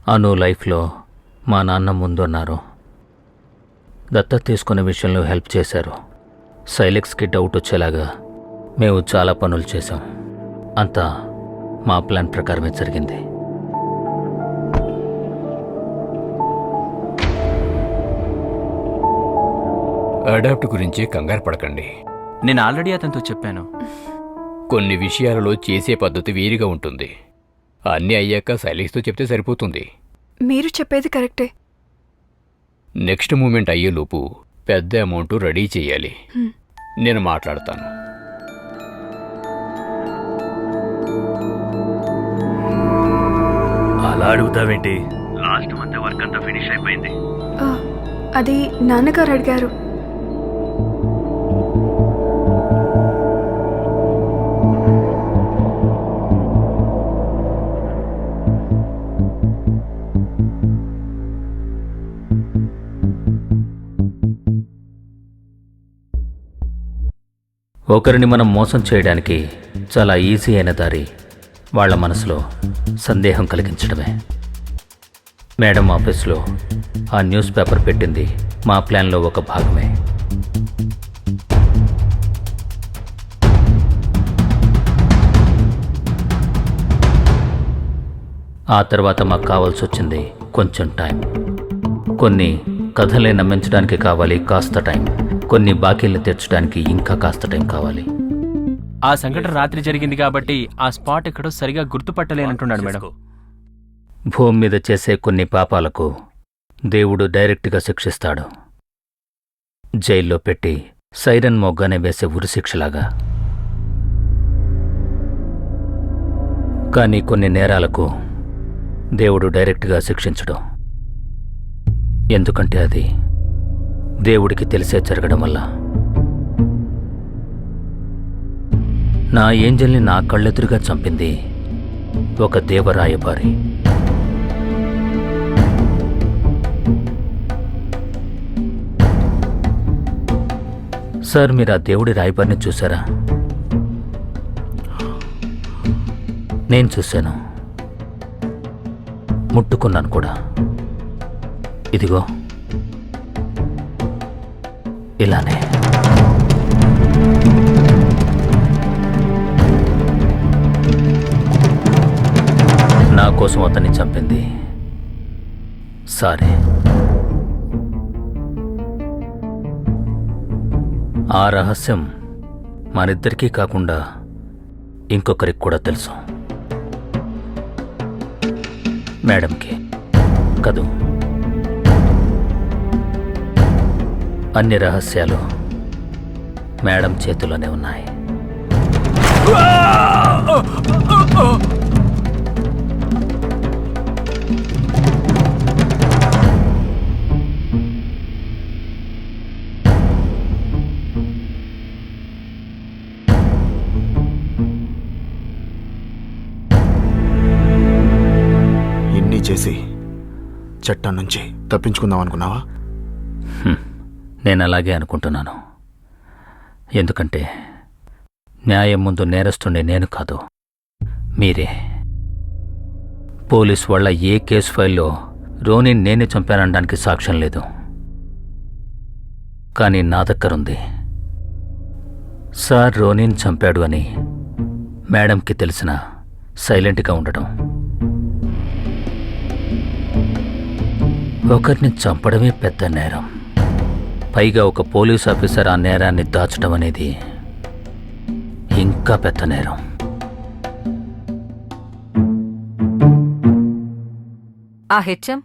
అను లైఫ్లో మా నాన్న ముందున్నారు. దత్తత తీసుకునే విషయంలో హెల్ప్ చేశారు. సైలెక్స్కి డౌట్ వచ్చేలాగా మేము చాలా పనులు చేశాం. అంతా మా ప్లాన్ ప్రకారమే జరిగింది. అడాప్ట్ గురించి కంగారు పడకండి. నేను ఆల్రెడీ అతనితో చెప్పాను. కొన్ని విషయాలలో చేసే పద్ధతి వేరుగా ఉంటుంది. అన్నీ అయ్యాక సైలెక్స్తో చెప్తే సరిపోతుంది. మీరు చెప్పేది కరెక్టే. నెక్స్ట్ మూమెంట్ అయ్యేలోపు పెద్ద అమౌంట్ రెడీ చేయాలి. నేను మాట్లాడతాను. అలా అడుగుతావేంటి? లాస్ట్ మంత్ వర్క్ అంతా ఫినిష్ అయిపోయింది. ఆ, అది నాన్నగారు అడిగారు. ఒకరిని మనం మోసం చేయడానికి చాలా ఈజీ అయిన దారి వాళ్ళ మనసులో సందేహం కలిగించడమే. మేడం ఆఫీస్లో ఆ న్యూస్ పేపర్ పెట్టింది మా ప్లాన్లో ఒక భాగమే. ఆ తర్వాత మాకు కావాల్సి వచ్చింది కొంచెం టైం. కొన్ని కథలే నమ్మించడానికి కావాలి కాస్త టైం, కొన్ని బాకీలు తీర్చడానికి ఇంకా కాస్త టైం కావాలి. ఆ సంఘటన రాత్రి జరిగింది కాబట్టి ఆ స్పాట్ ఎక్కడో సరిగా గుర్తుపట్టలేనంటున్నాడు మేడం. భూమి మీద చేసే కొన్ని పాపాలకు దేవుడు డైరెక్ట్గా శిక్షిస్తాడు. జైల్లో పెట్టి సైరన్ మొగ్గానే వేసే ఉరిశిక్షలాగా. కానీ కొన్ని నేరాలకు దేవుడు డైరెక్ట్గా శిక్షించడు. ఎందుకంటే అది దేవుడికి తెలిసే జరగడం వల్ల. నా ఏంజల్ని నా కళ్ళెదురుగా చంపింది ఒక దేవరాయబారి. సార్, మీరు ఆ దేవుడి రాయబారిని చూసారా? నేను చూశాను, ముట్టుకున్నాను కూడా. ఇదిగో ఇలానే. నా కోసం అతన్ని చంపింది సారే. ఆ రహస్యం మనిద్దరికీ కాకుండా ఇంకొకరికి కూడా తెలుసు. మేడంకి కదూ. అన్ని రహస్యాలు మేడం చేతిలోనే ఉన్నాయి. ఇన్ని చేసి చట్టం నుంచి తప్పించుకుందాం అనుకున్నావా? నేను అలాగే అనుకుంటున్నాను. ఎందుకంటే న్యాయం ముందు నేరస్తుండే నేను కాదు, మీరే. పోలీస్ వాళ్ళ ఏ కేసు ఫైల్లో రోనీని నేనే చంపానడానికి సాక్ష్యం లేదు. కానీ నా దగ్గరుంది. సార్ రోనీని చంపాడు అని మేడంకి తెలిసిన సైలెంట్గా ఉండడం. ఒకరిని చంపడమే పెద్ద నేరం. పైగా ఒక పోలీస్ ఆఫీసర్ ఆ నేరాన్ని దాచడం అనేది ఇంకా పెద్ద నేరం. ఆ హెచ్ఎం